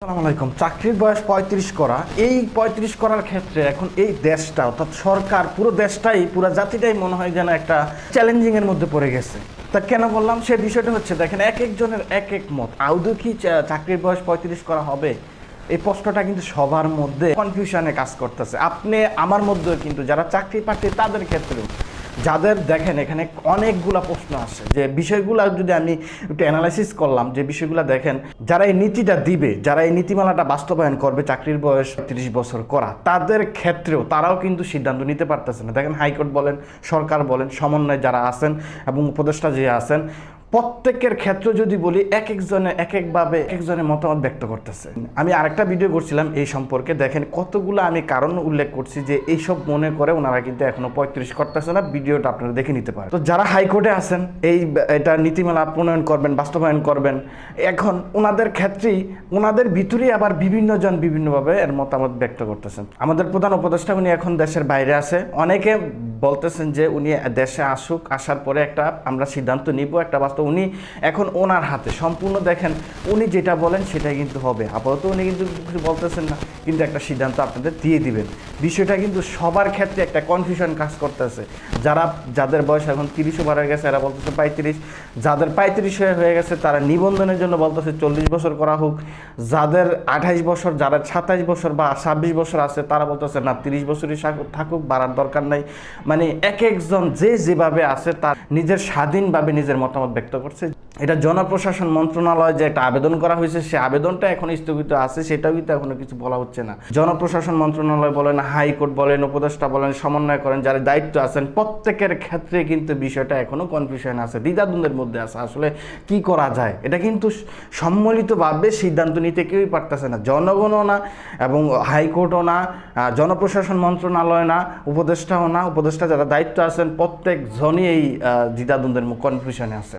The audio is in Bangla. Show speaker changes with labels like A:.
A: আসসালামু আলাইকুম। চাকরির বয়স ৩৫ করা, এই ৩৫ করার ক্ষেত্রে এখন এই দেশটা অর্থাৎ সরকার পুরো দেশটাই পুরো জাতিটাই মনে হয় যেন একটা চ্যালেঞ্জিংয়ের মধ্যে পড়ে গেছে। তা কেন বললাম সে বিষয়টা হচ্ছে দেখেন এক একজনের এক এক মত। আদৌ কি চাকরির বয়স ৩৫ করা হবে? এই প্রশ্নটা কিন্তু সবার মধ্যে কনফিউশনে কাজ করতেছে। আপনি আমার মধ্যেও কিন্তু যারা চাকরি প্রার্থী তাদের ক্ষেত্রেও যাদের দেখেন এখানে অনেকগুলা প্রশ্ন আসে যে বিষয়গুলো যদি আমি একটু অ্যানালাইসিস করলাম, যে বিষয়গুলো দেখেন যারা এই নীতিটা দিবে, যারা এই নীতিমালাটা বাস্তবায়ন করবে চাকরির বয়স ৩০ বছর করা, তাদের ক্ষেত্রেও তারাও কিন্তু সিদ্ধান্ত নিতে পারতেছে না। দেখেন হাইকোর্ট বলেন, সরকার বলেন, সমন্বয় যারা আছেন এবং উপদেষ্টা যে আছেন, প্রত্যেকের ক্ষেত্রে যদি বলি এক একজনে এক একভাবে এক একজনের মতামত ব্যক্ত করতেছে। আমি আরেকটা ভিডিও করছিলাম এই সম্পর্কে, দেখেন কতগুলো আমি কারণ উল্লেখ করছি যে এইসব মনে করে ওনারা কিন্তু এখনো ৩৫ করতেছে না। ভিডিওটা আপনারা দেখে নিতে পারেন। তো যারা হাইকোর্টে আছেন এটা নীতিমালা প্রণয়ন করবেন, বাস্তবায়ন করবেন, এখন ওনাদের ক্ষেত্রেই ওনাদের ভিতরেই আবার বিভিন্ন জন বিভিন্নভাবে এর মতামত ব্যক্ত করতেছেন। আমাদের প্রধান উপদেষ্টা উনি এখন দেশের বাইরে আছে। অনেকে বলতেছেন যে উনি দেশে আসুক, আসার পরে একটা আমরা সিদ্ধান্ত নিব, একটা বাস্তব উনি এখন ওনার হাতে সম্পূর্ণ। দেখেন উনি যেটা বলেন সেটাই কিন্তু হবে। আপাতত উনি কিন্তু কিছু বলতেছেন না, কিন্তু একটা সিদ্ধান্ত আপনাদের দিয়ে দিবেন। বিষয়টা কিন্তু সবার ক্ষেত্রে একটা কনফিউশন কাজ করতেছে। যাদের বয়স এখন ৩০ও পার হয়ে গেছে এরা বলতেছে ৩৫, যাদের ৩৫ হয়ে গেছে তারা নিবন্ধনের জন্য বলতেছে ৪০ বছর করা হোক, যাদের ২৮ বছর, যারা ২৭ বছর বা ২৬ বছর আছে তারা বলতেছে না ৩০ বছরই থাকুক, বাড়ার দরকার নাই। মানে এক একজন যে যেভাবে আছে তার নিজের স্বাধীনভাবে নিজের মতামত ব্যক্ত করছে। এটা জনপ্রশাসন মন্ত্রণালয় যে একটা আবেদন করা হয়েছে, সে আবেদনটা এখন স্থগিত আছে, সেটাও কিন্তু এখনো কিছু বলা হচ্ছে না। জনপ্রশাসন মন্ত্রণালয় বলেন, হাইকোর্ট বলেন, উপদেষ্টা বলেন, সমন্বয় করেন যারা দায়িত্ব আছেন, প্রত্যেকের ক্ষেত্রে কিন্তু বিষয়টা এখনো কনফিউশন আছে, দ্বিধাদ্বন্দ্বের মধ্যে আছে। আসলে কি করা যায় এটা কিন্তু সম্মিলিতভাবে সিদ্ধান্ত নিতে কেউই পারতেছে না। জনগণও না এবং হাইকোর্টও না, জনপ্রশাসন মন্ত্রণালয় না, উপদেষ্টাও না, উপদেষ্টা যারা দায়িত্ব আছেন প্রত্যেক জনই এই দ্বিধাদ্বন্দ্বের কনফিউশনে আছে।